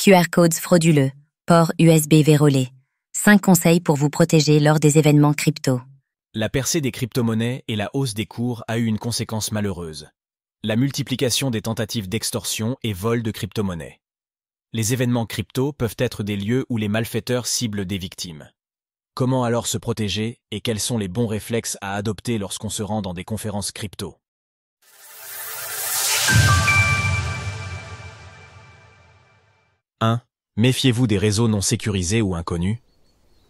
QR codes frauduleux, port USB vérolé. 5 conseils pour vous protéger lors des événements crypto. La percée des crypto-monnaies et la hausse des cours a eu une conséquence malheureuse. La multiplication des tentatives d'extorsion et vol de crypto-monnaies. Les événements crypto peuvent être des lieux où les malfaiteurs ciblent des victimes. Comment alors se protéger et quels sont les bons réflexes à adopter lorsqu'on se rend dans des conférences crypto? 1. Méfiez-vous des réseaux non sécurisés ou inconnus.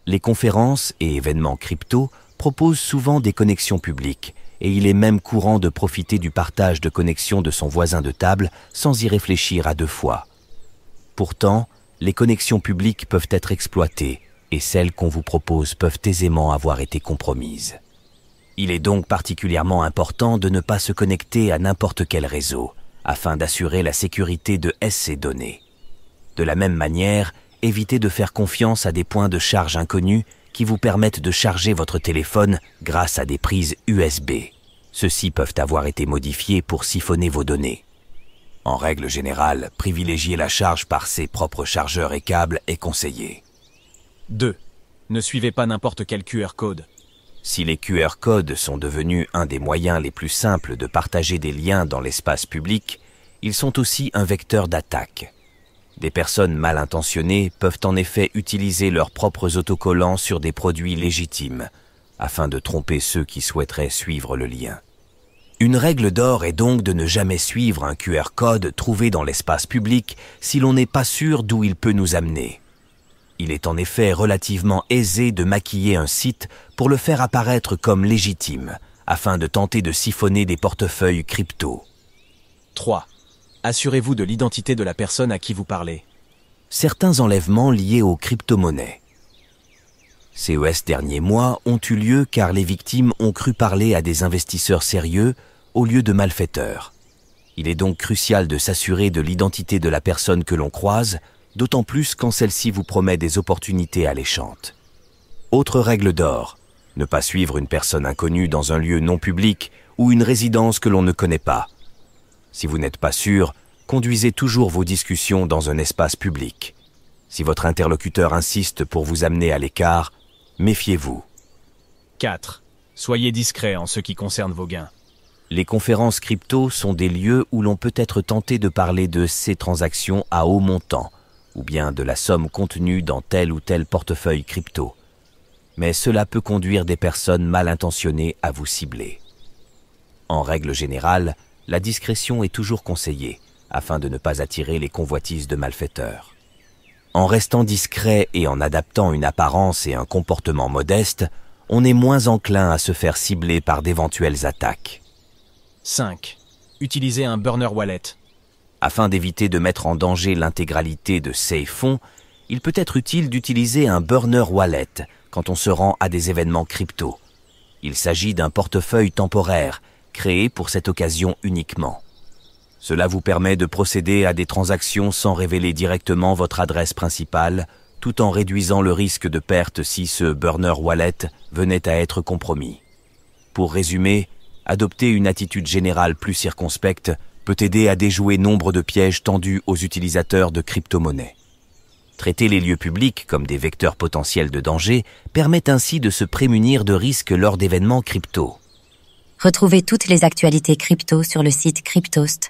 Les conférences et événements crypto proposent souvent des connexions publiques et il est même courant de profiter du partage de connexions de son voisin de table sans y réfléchir à 2 fois. Pourtant, les connexions publiques peuvent être exploitées et celles qu'on vous propose peuvent aisément avoir été compromises. Il est donc particulièrement important de ne pas se connecter à n'importe quel réseau afin d'assurer la sécurité de ces données. De la même manière, évitez de faire confiance à des points de charge inconnus qui vous permettent de charger votre téléphone grâce à des prises USB. Ceux-ci peuvent avoir été modifiés pour siphonner vos données. En règle générale, privilégier la charge par ses propres chargeurs et câbles est conseillé. 2. Ne suivez pas n'importe quel QR code. Si les QR codes sont devenus un des moyens les plus simples de partager des liens dans l'espace public, ils sont aussi un vecteur d'attaque. Des personnes mal intentionnées peuvent en effet utiliser leurs propres autocollants sur des produits légitimes, afin de tromper ceux qui souhaiteraient suivre le lien. Une règle d'or est donc de ne jamais suivre un QR code trouvé dans l'espace public si l'on n'est pas sûr d'où il peut nous amener. Il est en effet relativement aisé de maquiller un site pour le faire apparaître comme légitime, afin de tenter de siphonner des portefeuilles crypto. 3. Assurez-vous de l'identité de la personne à qui vous parlez. Certains enlèvements liés aux crypto-monnaies. Ces derniers mois ont eu lieu car les victimes ont cru parler à des investisseurs sérieux au lieu de malfaiteurs. Il est donc crucial de s'assurer de l'identité de la personne que l'on croise, d'autant plus quand celle-ci vous promet des opportunités alléchantes. Autre règle d'or, ne pas suivre une personne inconnue dans un lieu non public ou une résidence que l'on ne connaît pas. Si vous n'êtes pas sûr, conduisez toujours vos discussions dans un espace public. Si votre interlocuteur insiste pour vous amener à l'écart, méfiez-vous. 4. Soyez discret en ce qui concerne vos gains. Les conférences crypto sont des lieux où l'on peut être tenté de parler de ces transactions à haut montant, ou bien de la somme contenue dans tel ou tel portefeuille crypto. Mais cela peut conduire des personnes mal intentionnées à vous cibler. En règle générale, la discrétion est toujours conseillée, afin de ne pas attirer les convoitises de malfaiteurs. En restant discret et en adaptant une apparence et un comportement modeste, on est moins enclin à se faire cibler par d'éventuelles attaques. 5. Utilisez un burner wallet. Afin d'éviter de mettre en danger l'intégralité de ces fonds, il peut être utile d'utiliser un burner wallet quand on se rend à des événements crypto. Il s'agit d'un portefeuille temporaire, créé pour cette occasion uniquement. Cela vous permet de procéder à des transactions sans révéler directement votre adresse principale, tout en réduisant le risque de perte si ce burner wallet venait à être compromis. Pour résumer, adopter une attitude générale plus circonspecte peut aider à déjouer nombre de pièges tendus aux utilisateurs de crypto-monnaies. Traiter les lieux publics comme des vecteurs potentiels de danger permet ainsi de se prémunir de risques lors d'événements crypto. Retrouvez toutes les actualités crypto sur le site cryptost.fr.